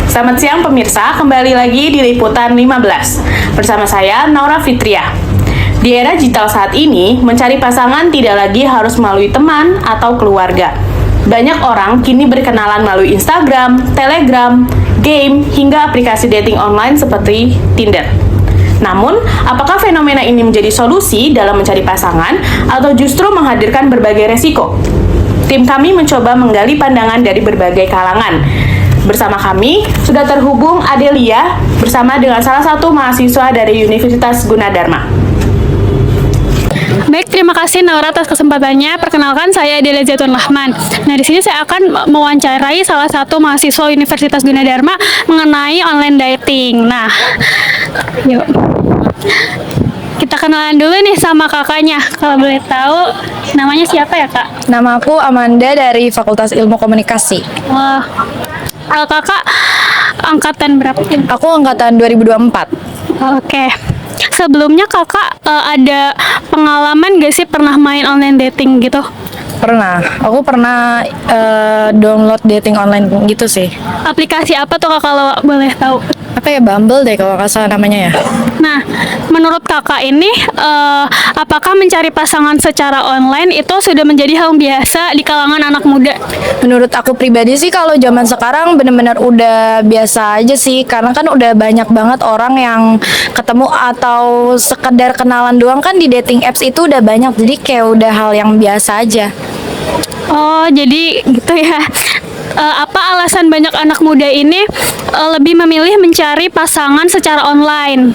Selamat siang pemirsa, kembali lagi di Liputan 15 bersama saya Naura Fitria. Di era digital saat ini, mencari pasangan tidak lagi harus melalui teman atau keluarga. Banyak orang kini berkenalan melalui Instagram, Telegram, game, hingga aplikasi dating online seperti Tinder. Namun, apakah fenomena ini menjadi solusi dalam mencari pasangan atau justru menghadirkan berbagai resiko? Tim kami mencoba menggali pandangan dari berbagai kalangan. Bersama kami sudah terhubung Adelia bersama dengan salah satu mahasiswa dari Universitas Gunadarma. Baik, terima kasih Naura atas kesempatannya. Perkenalkan, saya Adelia Zaitun Rahman. Nah, di sini saya akan mewawancarai salah satu mahasiswa Universitas Gunadarma mengenai online dating. Nah, yuk. Kita kenalan dulu nih sama kakaknya. Kalau boleh tahu, namanya siapa ya, Kak? Nama aku Amanda dari Fakultas Ilmu Komunikasi. Wah, kakak angkatan berapa? Aku angkatan 2024. Oke. Sebelumnya kakak ada pengalaman gak sih pernah main online dating gitu? Pernah. Aku pernah download dating online gitu sih. Aplikasi apa tuh kak kalau boleh tahu? Apa ya, Bumble deh kalau nggak salah namanya ya. Nah, menurut kakak ini, apakah mencari pasangan secara online itu sudah menjadi hal biasa di kalangan anak muda? Menurut aku pribadi sih kalau zaman sekarang bener-bener udah biasa aja sih. Karena kan udah banyak banget orang yang ketemu atau sekedar kenalan doang kan di dating apps itu udah banyak. Jadi kayak udah hal yang biasa aja. Oh, jadi gitu ya. Apa alasan banyak anak muda ini lebih memilih mencari pasangan secara online?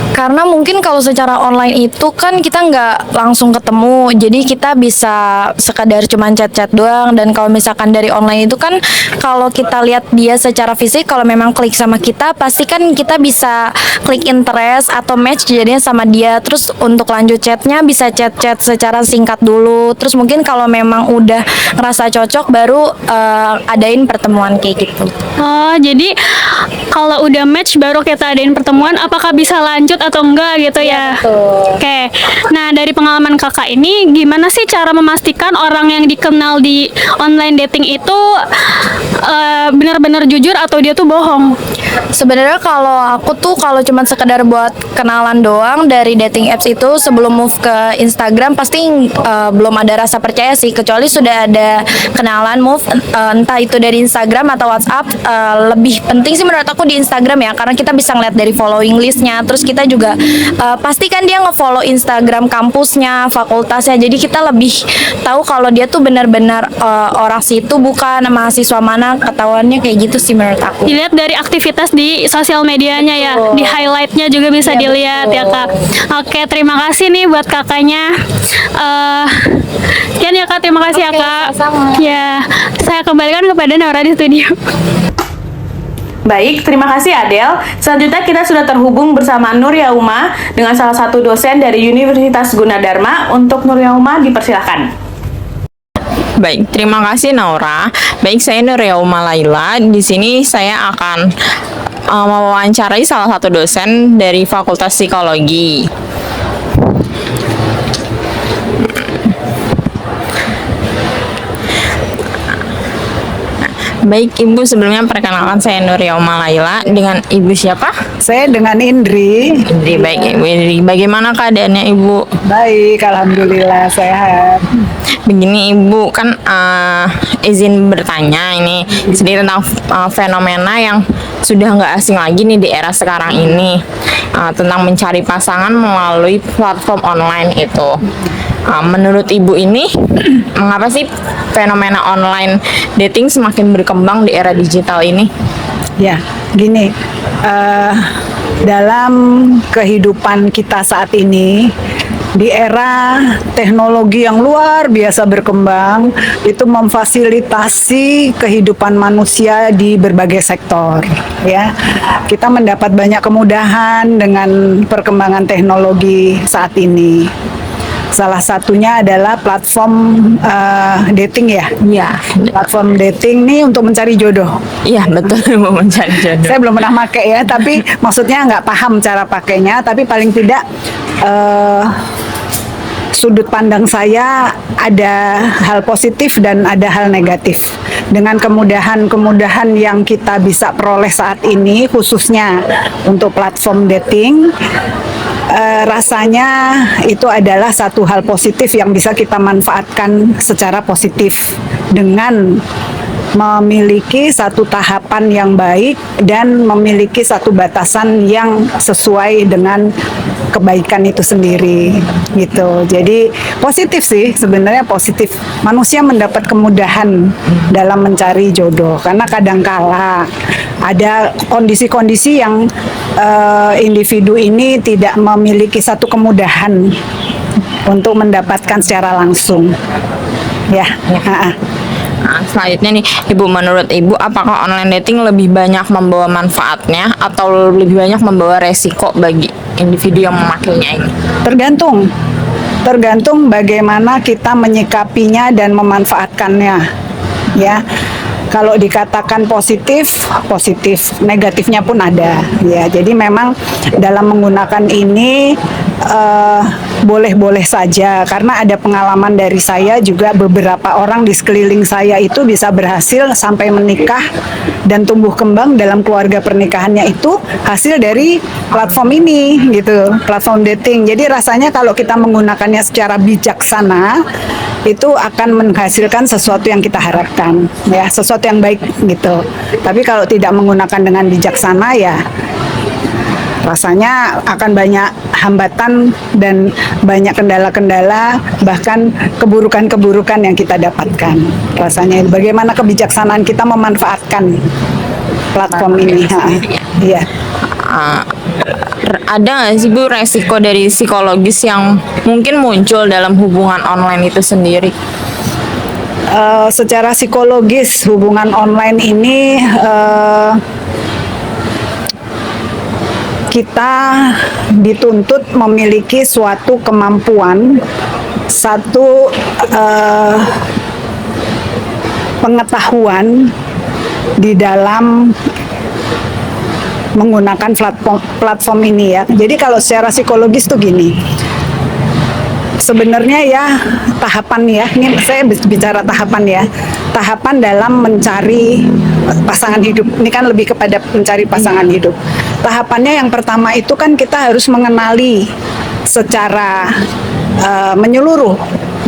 Karena mungkin kalau secara online itu kan kita nggak langsung ketemu, jadi kita bisa sekadar cuman chat-chat doang. Dan kalau misalkan dari online itu kan kalau kita lihat dia secara fisik, kalau memang klik sama kita, pasti kan kita bisa klik interest atau match jadinya sama dia. Terus untuk lanjut chatnya bisa chat-chat secara singkat dulu. Terus mungkin kalau memang udah ngerasa cocok baru adain pertemuan kayak gitu. Oh, jadi kalau udah match baru kita adain pertemuan, apakah bisa lanjut atau enggak gitu ya? Betul. Oke. Nah, dari pengalaman kakak ini, gimana sih cara memastikan orang yang dikenal di online dating itu benar-benar jujur atau dia tuh bohong? Sebenarnya kalau aku tuh kalau cuman sekedar buat kenalan doang dari dating apps itu sebelum move ke Instagram pasti belum ada rasa percaya sih, kecuali sudah ada kenalan move entah itu dari Instagram atau WhatsApp. Lebih penting sih menurut aku di Instagram ya, karena kita bisa ngeliat dari following listnya. Terus kita juga pastikan dia nge-follow Instagram kampusnya, fakultasnya. Jadi kita lebih tahu kalau dia tuh benar-benar orang situ bukan mahasiswa mana, ketahuannya kayak gitu sih menurut aku. Dilihat dari aktivitas di sosial medianya ya, di highlightnya juga bisa dilihat ya kak. Oke, terima kasih nih buat kakaknya. Sekian ya kak, terima kasih ya kak. Sama-sama. Ya, saya kembalikan kepada Naura di studio. Baik, terima kasih Adel. Selanjutnya kita sudah terhubung bersama Nur Yauma dengan salah satu dosen dari Universitas Gunadarma. Untuk Nur Yauma, dipersilahkan. Baik, terima kasih Naura. Baik, saya Nur Yauma Laila. Di sini saya akan mewawancarai salah satu dosen dari Fakultas Psikologi. Baik, Ibu, sebelumnya perkenalkan saya Nur Yauma Laila. Dengan Ibu siapa? Saya dengan Indri. Indri. Baik, Ibu Indri. Bagaimana keadaannya Ibu? Baik, alhamdulillah sehat. Begini Ibu, kan izin bertanya ini sedikit tentang fenomena yang sudah nggak asing lagi nih di era sekarang ini, tentang mencari pasangan melalui platform online itu. Menurut Ibu ini, mengapa sih fenomena online dating semakin berkembang di era digital ini? Ya, gini, dalam kehidupan kita saat ini, di era teknologi yang luar biasa berkembang, itu memfasilitasi kehidupan manusia di berbagai sektor. Ya, kita mendapat banyak kemudahan dengan perkembangan teknologi saat ini. Salah satunya adalah platform dating ya. Iya. Platform dating nih untuk mencari jodoh. Iya, betul, mau mencari jodoh. Saya belum pernah pakai ya, tapi maksudnya nggak paham cara pakainya. Tapi paling tidak sudut pandang saya ada hal positif dan ada hal negatif. Dengan kemudahan-kemudahan yang kita bisa peroleh saat ini, khususnya untuk platform dating, rasanya itu adalah satu hal positif yang bisa kita manfaatkan secara positif dengan memiliki satu tahapan yang baik dan memiliki satu batasan yang sesuai dengan kebaikan itu sendiri gitu. Jadi positif sih, sebenarnya positif. Manusia mendapat kemudahan dalam mencari jodoh karena kadangkala ada kondisi-kondisi yang individu ini tidak memiliki satu kemudahan untuk mendapatkan secara langsung. Ya. Nah, selanjutnya nih, Ibu, menurut Ibu, apakah online dating lebih banyak membawa manfaatnya atau lebih banyak membawa resiko bagi individu yang memakainya ini? Tergantung bagaimana kita menyikapinya dan memanfaatkannya. Ya. Kalau dikatakan positif, negatifnya pun ada. Ya, jadi memang dalam menggunakan ini boleh-boleh saja, karena ada pengalaman dari saya juga, beberapa orang di sekeliling saya itu bisa berhasil sampai menikah dan tumbuh kembang dalam keluarga pernikahannya itu hasil dari platform ini gitu, platform dating. Jadi rasanya kalau kita menggunakannya secara bijaksana itu akan menghasilkan sesuatu yang kita harapkan, ya, sesuatu yang baik gitu. Tapi kalau tidak menggunakan dengan bijaksana, ya rasanya akan banyak hambatan dan banyak kendala-kendala, bahkan keburukan-keburukan yang kita dapatkan. Rasanya bagaimana kebijaksanaan kita memanfaatkan platform ini. Iya. Ada nggak sih, Bu, resiko dari psikologis yang mungkin muncul dalam hubungan online itu sendiri? Secara psikologis hubungan online ini kita dituntut memiliki suatu kemampuan, satu pengetahuan di dalam menggunakan platform ini ya. Jadi kalau secara psikologis tuh gini, sebenarnya ya tahapan ya, ini saya bicara tahapan ya, tahapan dalam mencari pasangan hidup, ini kan lebih kepada mencari pasangan hidup. Tahapannya yang pertama itu kan kita harus mengenali secara menyeluruh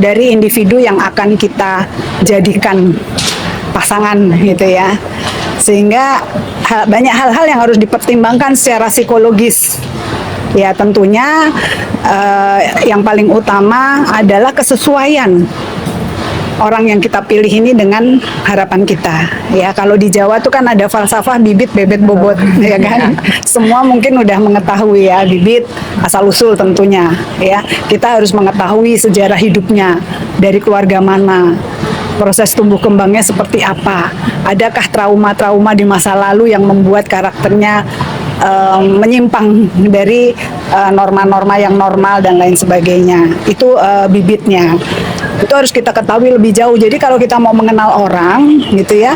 dari individu yang akan kita jadikan pasangan gitu ya, sehingga banyak hal-hal yang harus dipertimbangkan secara psikologis. Ya tentunya yang paling utama adalah kesesuaian orang yang kita pilih ini dengan harapan kita. Ya kalau di Jawa tuh kan ada falsafah bibit bebet bobot, ya kan. Semua mungkin udah mengetahui ya, bibit asal usul tentunya. Ya kita harus mengetahui sejarah hidupnya, dari keluarga mana, proses tumbuh kembangnya seperti apa, adakah trauma-trauma di masa lalu yang membuat karakternya menyimpang dari norma-norma yang normal dan lain sebagainya. Itu bibitnya. Itu harus kita ketahui lebih jauh. Jadi kalau kita mau mengenal orang gitu ya,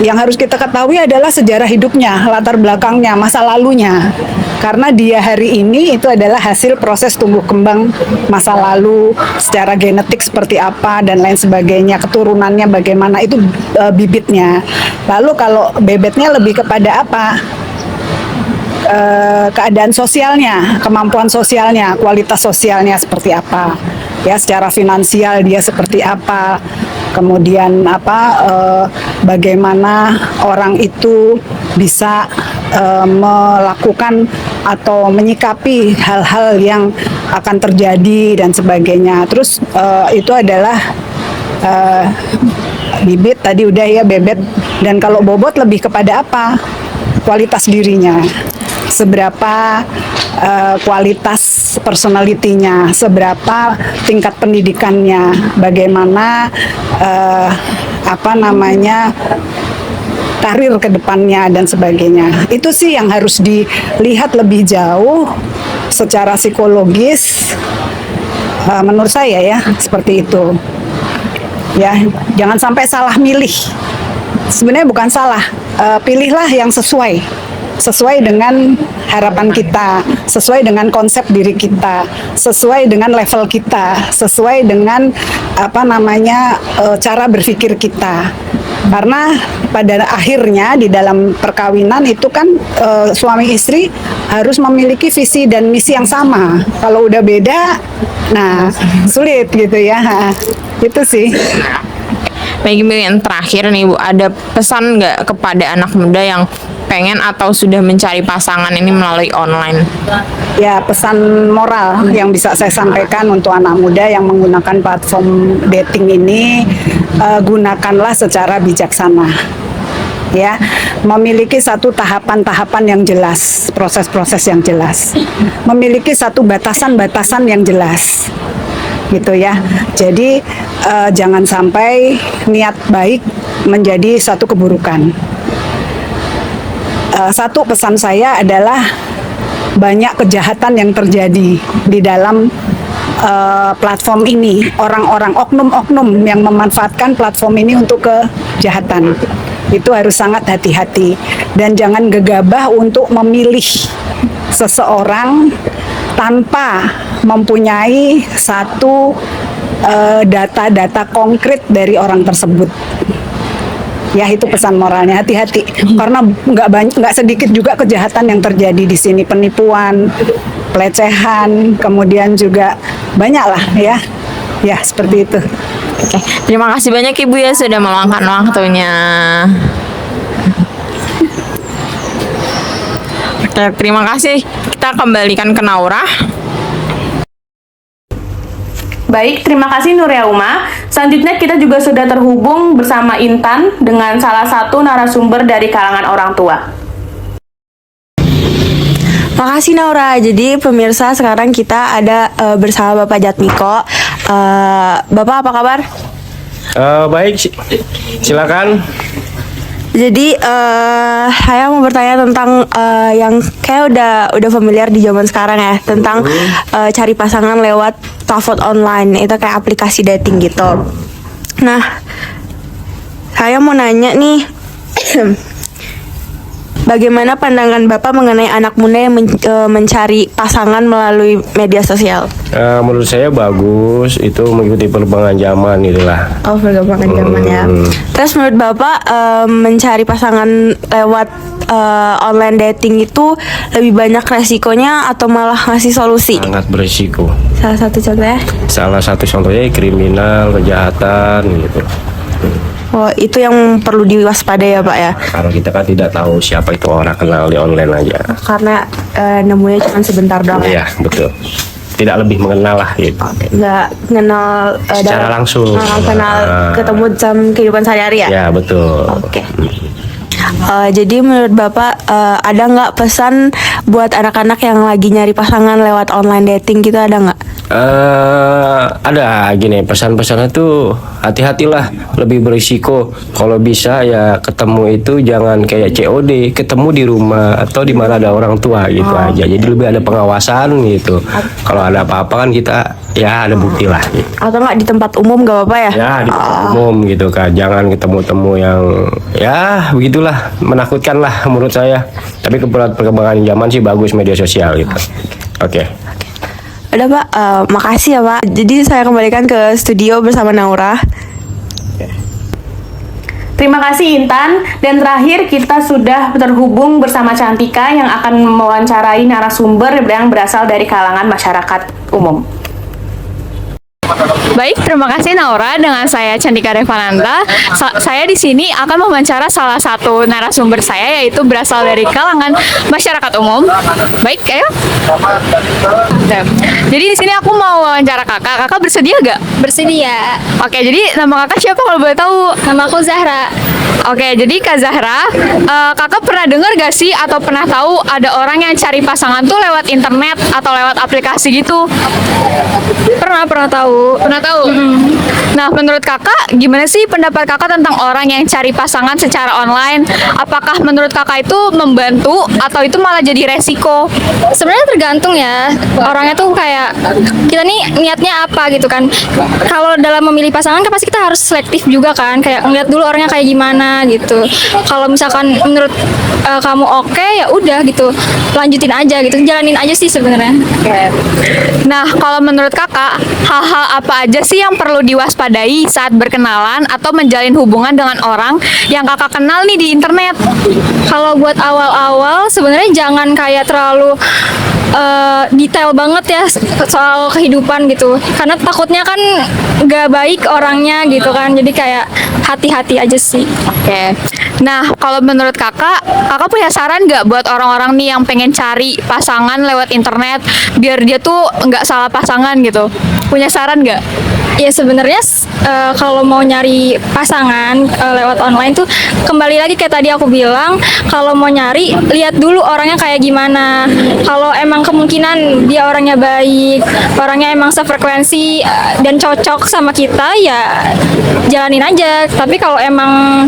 yang harus kita ketahui adalah sejarah hidupnya, latar belakangnya, masa lalunya. Karena dia hari ini itu adalah hasil proses tumbuh kembang masa lalu, secara genetik seperti apa dan lain sebagainya, keturunannya bagaimana, itu bibitnya. Lalu kalau bebetnya lebih kepada apa? Keadaan sosialnya, kemampuan sosialnya, kualitas sosialnya seperti apa, ya secara finansial dia seperti apa, kemudian bagaimana orang itu bisa melakukan atau menyikapi hal-hal yang akan terjadi dan sebagainya. Terus itu adalah bibit tadi udah ya, bebet. Dan kalau bobot lebih kepada apa? Kualitas dirinya. Seberapa kualitas personalitinya, seberapa tingkat pendidikannya, bagaimana karir ke depannya dan sebagainya. Itu sih yang harus dilihat lebih jauh secara psikologis, menurut saya ya, seperti itu. Ya, jangan sampai salah milih. Sebenarnya bukan salah, pilihlah yang sesuai. sesuai dengan harapan kita, sesuai dengan konsep diri kita, sesuai dengan level kita, sesuai dengan cara berpikir kita. Karena pada akhirnya di dalam perkawinan itu kan suami istri harus memiliki visi dan misi yang sama. Kalau udah beda, nah sulit gitu ya. Itu sih. Baik Ibu, yang terakhir nih Bu, ada pesan nggak kepada anak muda yang pengen atau sudah mencari pasangan ini melalui online? Ya, pesan moral yang bisa saya sampaikan untuk anak muda yang menggunakan platform dating ini, gunakanlah secara bijaksana. Ya, memiliki satu tahapan-tahapan yang jelas, proses-proses yang jelas, memiliki satu batasan-batasan yang jelas, gitu ya. Jadi jangan sampai niat baik menjadi suatu keburukan. Satu pesan saya adalah banyak kejahatan yang terjadi di dalam platform ini. Orang-orang oknum-oknum yang memanfaatkan platform ini untuk kejahatan. Itu harus sangat hati-hati dan jangan gegabah untuk memilih seseorang tanpa mempunyai satu data-data konkret dari orang tersebut. Ya, itu pesan moralnya, hati-hati karena nggak sedikit juga kejahatan yang terjadi di sini, penipuan, pelecehan, kemudian juga banyak lah ya seperti itu. Oke, terima kasih banyak Ibu ya sudah meluangkan waktunya. Oke, terima kasih. Kita kembalikan ke Naura. Baik, terima kasih Nuria Uma. Selanjutnya kita juga sudah terhubung bersama Intan dengan salah satu narasumber dari kalangan orang tua. Makasih Naura. Jadi pemirsa, sekarang kita ada bersama Bapak Jatmiko. Bapak apa kabar? Baik, silakan. Jadi saya mau bertanya tentang yang kayak udah familiar di zaman sekarang ya, tentang cari pasangan lewat platform online, itu kayak aplikasi dating gitu. Nah, saya mau nanya nih, bagaimana pandangan Bapak mengenai anak muda yang mencari pasangan melalui media sosial? Menurut saya bagus, itu mengikuti perkembangan zaman itulah. Oh, perkembangan zaman ya. Terus menurut Bapak mencari pasangan lewat online dating itu lebih banyak resikonya atau malah ngasih solusi? Sangat berisiko. Salah satu contohnya? Salah satu contohnya kriminal, kejahatan gitu. Oh, itu yang perlu diwaspadai ya Pak ya? Karena kita kan tidak tahu siapa itu orang, kenal di online aja. Karena nemunya cuma sebentar doang ya? Iya, betul. Tidak lebih mengenal lah gitu. Nggak kenal Secara langsung. kenal ketemu dalam kehidupan sehari-hari ya? Ya, betul. Oke. Jadi menurut Bapak ada nggak pesan buat anak-anak yang lagi nyari pasangan lewat online dating gitu, ada nggak? Ada gini, pesan-pesannya tuh hati-hatilah, lebih berisiko. Kalau bisa ya ketemu itu jangan kayak COD, ketemu di rumah atau di mana ada orang tua gitu aja. Jadi lebih ada pengawasan gitu. Kalau ada apa-apa kan kita ya ada bukti lah gitu. Atau nggak di tempat umum nggak apa-apa ya? Ya di tempat umum gitu kan, jangan ketemu-temu yang ya begitulah, menakutkan lah menurut saya. Tapi perkembangan zaman sih bagus media sosial gitu. Oke. Udah Pak, makasih ya Pak. Jadi saya kembalikan ke studio bersama Naura. Terima kasih Intan. Dan terakhir kita sudah terhubung bersama Cantika yang akan mewawancarai narasumber yang berasal dari kalangan masyarakat umum. Baik, terima kasih Naura. Dengan saya Cantika Revananta. Saya di sini akan mewawancara salah satu narasumber saya, yaitu berasal dari kalangan masyarakat umum. Baik, ayo. Nah, jadi di sini aku mau wawancara kakak. Kakak bersedia gak? Bersedia. Oke, jadi nama kakak siapa kalau boleh tahu? Nama aku Zahra. Oke, jadi Kak Zahra, kakak pernah dengar gak sih atau pernah tahu ada orang yang cari pasangan tuh lewat internet atau lewat aplikasi gitu? Pernah tahu. Pernah tahu? Nah, menurut kakak, gimana sih pendapat kakak tentang orang yang cari pasangan secara online? Apakah menurut kakak itu membantu atau itu malah jadi resiko? Sebenarnya tergantung ya. Orangnya tuh kayak kita nih niatnya apa gitu kan. Kalau dalam memilih pasangan kan pasti kita harus selektif juga kan. Kayak ngeliat dulu orangnya kayak gimana. gimana gitu. Kalau misalkan menurut kamu oke, ya udah gitu, lanjutin aja gitu, jalanin aja sih sebenarnya. Nah, kalau menurut kakak, hal-hal apa aja sih yang perlu diwaspadai saat berkenalan atau menjalin hubungan dengan orang yang kakak kenal nih di internet? Kalau buat awal-awal sebenarnya jangan kayak terlalu detail banget ya soal kehidupan gitu, karena takutnya kan nggak baik orangnya gitu kan, jadi kayak hati-hati aja sih. Oke. Nah, kalau menurut kakak punya saran nggak buat orang-orang nih yang pengen cari pasangan lewat internet biar dia tuh nggak salah pasangan gitu? Punya saran nggak? Ya sebenarnya kalau mau nyari pasangan lewat online tuh kembali lagi kayak tadi aku bilang, kalau mau nyari lihat dulu orangnya kayak gimana. Kalau emang kemungkinan dia orangnya baik, orangnya emang sefrekuensi dan cocok sama kita, ya jalanin aja. Tapi kalau emang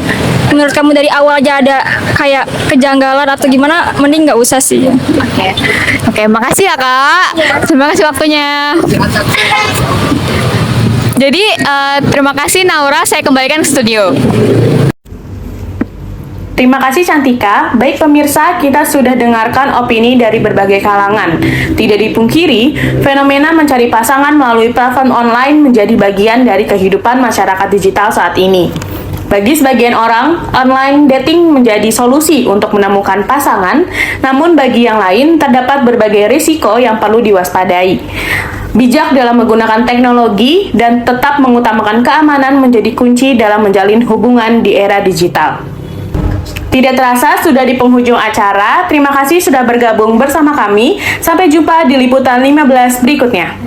menurut kamu dari awal aja ada kayak kejanggalan atau gimana, mending nggak usah sih. Oke, makasih ya kak. Terima kasih waktunya. Jadi terima kasih Naura, saya kembalikan ke studio. Terima kasih Cantika. Baik pemirsa, kita sudah dengarkan opini dari berbagai kalangan. Tidak dipungkiri, fenomena mencari pasangan melalui platform online menjadi bagian dari kehidupan masyarakat digital saat ini. Bagi sebagian orang, online dating menjadi solusi untuk menemukan pasangan, namun bagi yang lain terdapat berbagai risiko yang perlu diwaspadai. Bijak dalam menggunakan teknologi dan tetap mengutamakan keamanan menjadi kunci dalam menjalin hubungan di era digital. Tidak terasa sudah di penghujung acara. Terima kasih sudah bergabung bersama kami. Sampai jumpa di liputan 15 berikutnya.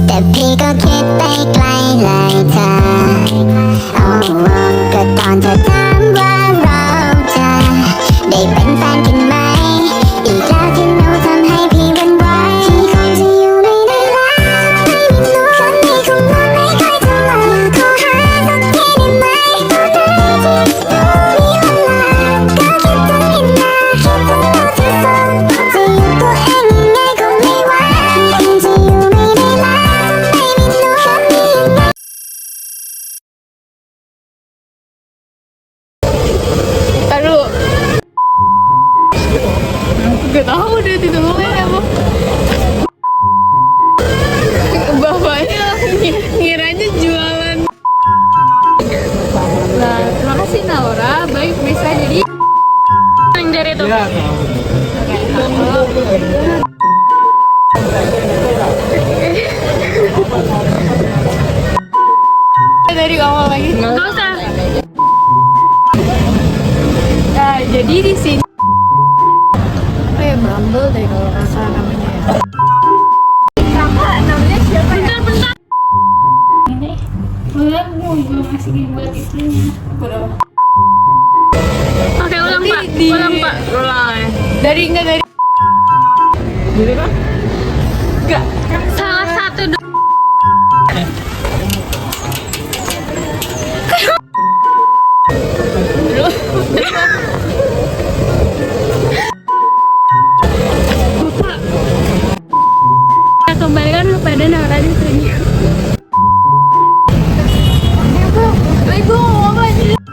แต่พี่ก็คิดไปไกลเลยเธอก็ตอนเธอถามว่าเราจะได้เป็นแฟนกันไหมอีกแล้วที่หนูทำให้พี่หวั่นไหวพี่คงจะอยู่ไม่ได้แล้วไม่มีหนูคนนี้คงนอนไม่ค่อยจะหลับขอหาสักทีได้ไหมตัวใดที่หนูมีเวลาก็คิดถึงอีกนะคิดถึงเราที่สุดจะอยู่ตัวเองยังไงก็ไม่ไหวพี่คงจะอยู่ไม่ได้แล้วไม่มีหนูคนนี้ยังไงGak tahu deh ditungguin apa. Bapaknya ngiranya jualan. Nah, terima kasih Naura. Baik, bisa jadi yang dari itu. Dari awal lagi. Nggak usah. Nah, jadi di sini Bumble deh kalau nggak salah namanya ya. Kakak namanya siapa ya? Bentar. Ini, ulang gue masih buat istrinya. Oke, ulang Pak. Ulang Pak. Ulang ya. Dari enggak dari. Dari apa? Enggak. Salah satu kembalikan kepada Naura di sini. Ibu, mau apa?